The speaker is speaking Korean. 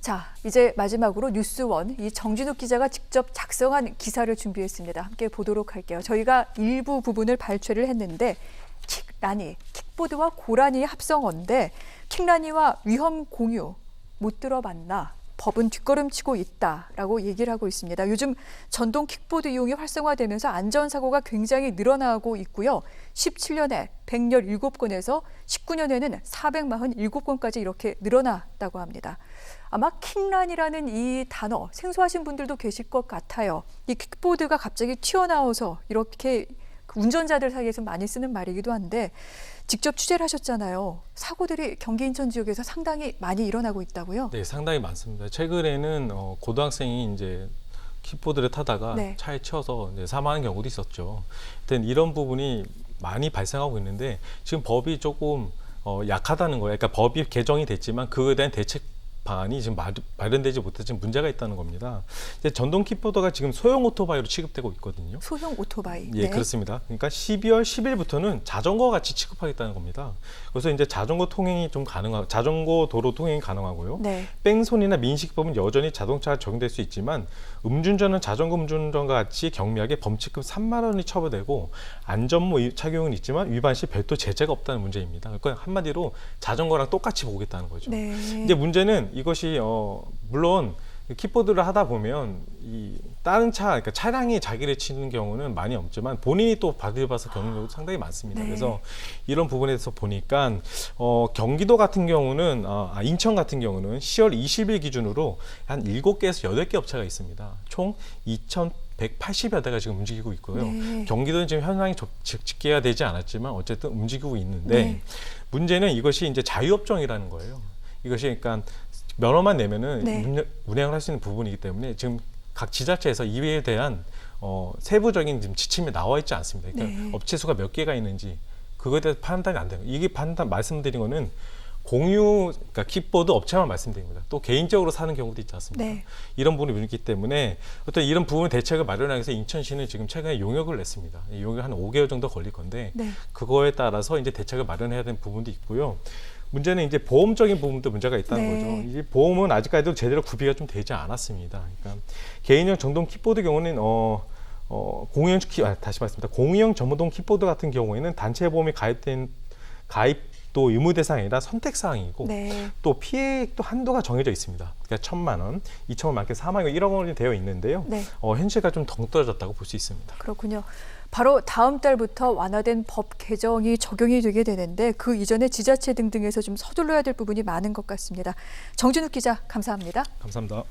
자, 이제 마지막으로 뉴스원 이 정진욱 기자가 직접 작성한 기사를 준비했습니다. 함께 보도록 할게요. 저희가 일부 부분을 발췌를 했는데 킥라니, 킥보드와 고라니의 합성어인데 킥라니와 위험 공유 못 들어봤나? 법은 뒷걸음치고 있다라고 얘기를 하고 있습니다. 요즘 전동 킥보드 이용이 활성화되면서 안전사고가 굉장히 늘어나고 있고요. 17년에 117건에서 19년에는 447건까지 이렇게 늘어났다고 합니다. 아마 킥란이라는 이 단어 생소하신 분들도 계실 것 같아요. 이 킥보드가 갑자기 튀어나와서 이렇게 운전자들 사이에서 많이 쓰는 말이기도 한데 직접 취재를 하셨잖아요. 사고들이 경기 인천 지역에서 상당히 많이 일어나고 있다고요? 네, 상당히 많습니다. 최근에는 고등학생이 이제 킥보드를 타다가 네. 차에 치여서 이제 사망한 경우도 있었죠. 하여튼 이런 부분이 많이 발생하고 있는데 지금 법이 조금 약하다는 거예요. 그러니까 법이 개정이 됐지만 그거에 대한 대책 방안이 지금 마련되지 못해서 지금 문제가 있다는 겁니다. 이제 전동 킥보드가 지금 소형 오토바이로 취급되고 있거든요. 소형 오토바이. 예, 네. 그렇습니다. 그러니까 12월 10일부터는 자전거 같이 취급하겠다는 겁니다. 그래서 이제 자전거 통행이 좀 자전거 도로 통행이 가능하고요. 네. 뺑소니나 민식법은 여전히 자동차가 적용될 수 있지만 음주운전은 자전거 음주운전과 같이 경미하게 범칙금 3만 원이 처벌되고 안전모 착용은 있지만 위반 시 별도 제재가 없다는 문제입니다. 그러니까 한마디로 자전거랑 똑같이 보겠다는 거죠. 네. 이제 문제는 이것이 물론 킥보드를 하다 보면 이 다른 그러니까 차량이 자기를 치는 경우는 많이 없지만 본인이 또 받아서 겪는 경우도 상당히 많습니다. 네. 그래서 이런 부분에서 보니까 경기도 같은 경우는 인천 같은 경우는 10월 20일 기준으로 한 7개에서 8개 업체가 있습니다. 총 2,180여 대가 지금 움직이고 있고요. 네. 경기도는 지금 현황이 집계가 되지 않았지만 어쨌든 움직이고 있는데 네. 문제는 이것이 이제 자유업종이라는 거예요. 이것이 그러니까 면허만 내면은 네. 운행을 할 수 있는 부분이기 때문에 지금 각 지자체에서 이에 대한 세부적인 지금 지침이 나와 있지 않습니다. 그러니까 네. 업체 수가 몇 개가 있는지 그거에 대해서 판단이 안 되는 거예요. 이게 말씀드린 거는 그러니까 킥보드 업체만 말씀드린 겁니다. 또 개인적으로 사는 경우도 있지 않습니까? 네. 이런 부분이 있기 때문에 어떤 이런 부분 대책을 마련하기 위해서 인천시는 지금 최근에 용역을 냈습니다. 용역이 한 5개월 정도 걸릴 건데 네. 그거에 따라서 이제 대책을 마련해야 되는 부분도 있고요. 문제는 이제 보험적인 부분도 문제가 있다는 네. 거죠. 이 보험은 아직까지도 제대로 구비가 좀 되지 않았습니다. 그러니까 개인용 전동 킥보드 경우는 다시 말씀드립니다. 공유형 전동 킥보드 같은 경우에는 단체 보험이 가입도 의무 대상이 아니라 선택 사항이고 네. 또 피해액도 한도가 정해져 있습니다. 그러니까 1,000만 원, 2,000만 원, 많게 4만 원, 1억 원이 되어 있는데요. 네. 현실과 좀 동떨어졌다고 볼 수 있습니다. 그렇군요. 바로 다음 달부터 완화된 법 개정이 적용이 되게 되는데 그 이전에 지자체 등등에서 좀 서둘러야 될 부분이 많은 것 같습니다. 정진욱 기자, 감사합니다. 감사합니다.